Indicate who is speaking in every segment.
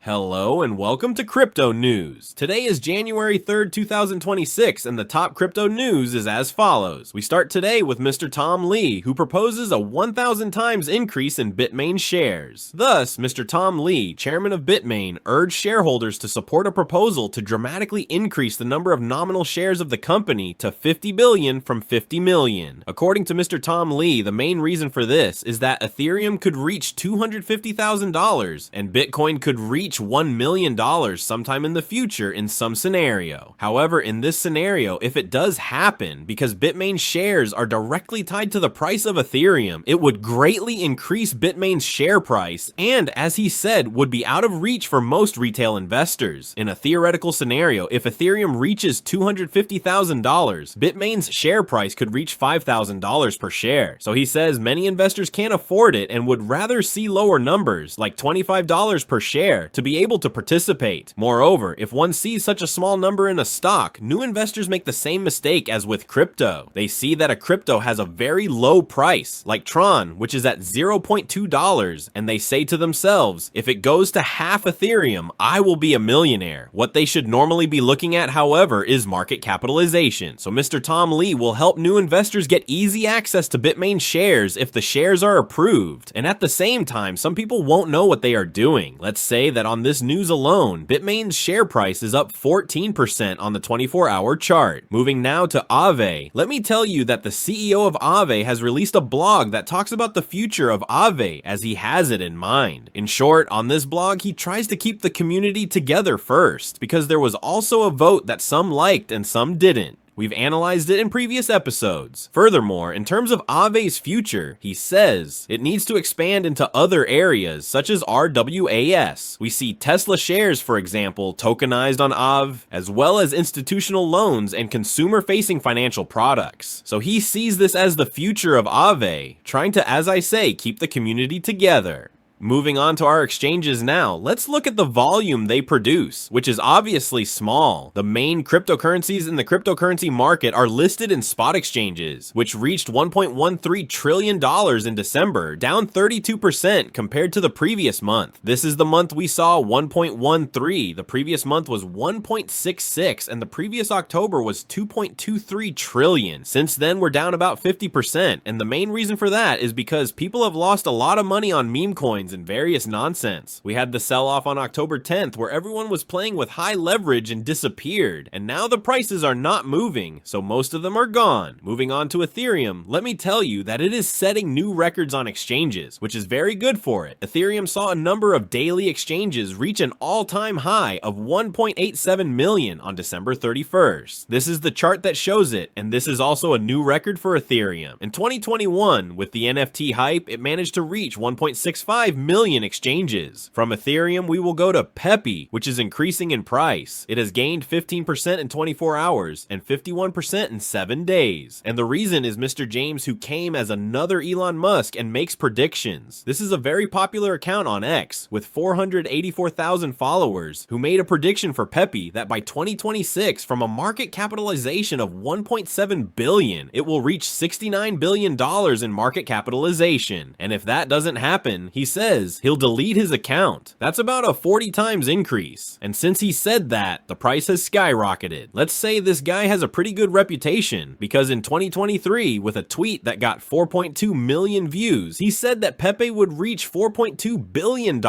Speaker 1: Hello and welcome to Crypto News. Today is January 3rd, 2026, and the top crypto news is as follows. We start today with Mr. Tom Lee, who proposes a 1,000 times increase in BitMine shares. Thus, Mr. Tom Lee, chairman of BitMine, urged shareholders to support a proposal to dramatically increase the number of nominal shares of the company to 50 billion from 50 million. According to Mr. Tom Lee, the main reason for this is that Ethereum could reach $250,000 and Bitcoin could reach $1 million sometime in the future in some scenario. However, in this scenario, if it does happen, because BitMine shares are directly tied to the price of Ethereum, it would greatly increase BitMine's share price and, as he said, would be out of reach for most retail investors. In a theoretical scenario, if Ethereum reaches $250,000, BitMine's share price could reach $5,000 per share. So he says many investors can't afford it and would rather see lower numbers, like $25 per share, to be able to participate. Moreover, if one sees such a small number in a stock, new investors make the same mistake as with crypto. They see that a crypto has a very low price, like Tron, which is at $0.2, and they say to themselves, if it goes to half Ethereum, I will be a millionaire. What they should normally be looking at, however, is market capitalization. So Mr. Tom Lee will help new investors get easy access to BitMine shares if the shares are approved. And at the same time, some people won't know what they are doing. Let's say that on this news alone, BitMine's share price is up 14% on the 24-hour chart. Moving now to Aave. Let me tell you that the CEO of Aave has released a blog that talks about the future of Aave as he has it in mind. In short, on this blog, he tries to keep the community together first, because there was also a vote that some liked and some didn't. We've analyzed it in previous episodes. Furthermore, in terms of Aave's future, he says it needs to expand into other areas such as RWAS. We see Tesla shares, for example, tokenized on Aave, as well as institutional loans and consumer-facing financial products. So he sees this as the future of Aave, trying to, as I say, keep the community together. Moving on to our exchanges now, let's look at the volume they produce, which is obviously small. The main cryptocurrencies in the cryptocurrency market are listed in spot exchanges, which reached $1.13 trillion in December, down 32% compared to the previous month. This is the month we saw 1.13, the previous month was 1.66, and the previous October was 2.23 trillion. Since then, we're down about 50%, and the main reason for that is because people have lost a lot of money on meme coins and various nonsense. We had the sell-off on October 10th where everyone was playing with high leverage and disappeared, and now the prices are not moving, so most of them are gone. Moving on to Ethereum, let me tell you that it is setting new records on exchanges, which is very good for it. Ethereum saw a number of daily exchanges reach an all-time high of 1.87 million on December 31st. This is the chart that shows it, and this is also a new record for Ethereum. In 2021, with the NFT hype, it managed to reach 1.65 million exchanges. From Ethereum, we will go to Pepe, which is increasing in price. It has gained 15% in 24 hours and 51% in 7 days. And the reason is Mr. James, who came as another Elon Musk and makes predictions. This is a very popular account on X with 484,000 followers who made a prediction for Pepe that by 2026, from a market capitalization of 1.7 billion, it will reach $69 billion in market capitalization. And if that doesn't happen, he says he'll delete his account. That's about a 40 times increase. And since he said that, the price has skyrocketed. Let's say this guy has a pretty good reputation, because in 2023, with a tweet that got 4.2 million views, he said that Pepe would reach $4.2 billion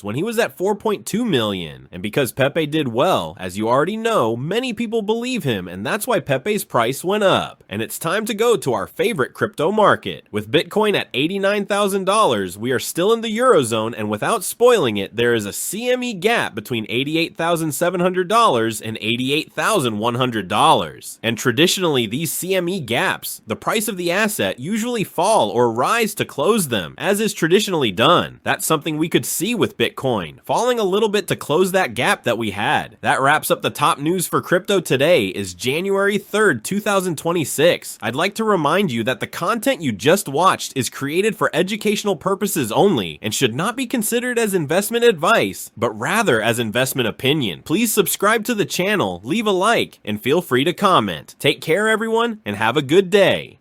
Speaker 1: when he was at 4.2 million. And because Pepe did well, as you already know, many people believe him, and that's why Pepe's price went up. And it's time to go to our favorite crypto market. With Bitcoin at $89,000, we are still in the Eurozone, and without spoiling it, there is a CME gap between $88,700 and $88,100. And traditionally, these CME gaps, the price of the asset, usually fall or rise to close them, as is traditionally done. That's something we could see with Bitcoin, falling a little bit to close that gap that we had. That wraps up the top news for crypto today. Is January 3rd, 2026. I'd like to remind you that the content you just watched is created for educational purposes only, and should not be considered as investment advice, but rather as investment opinion. Please subscribe to the channel, leave a like, and feel free to comment. Take care everyone, and have a good day.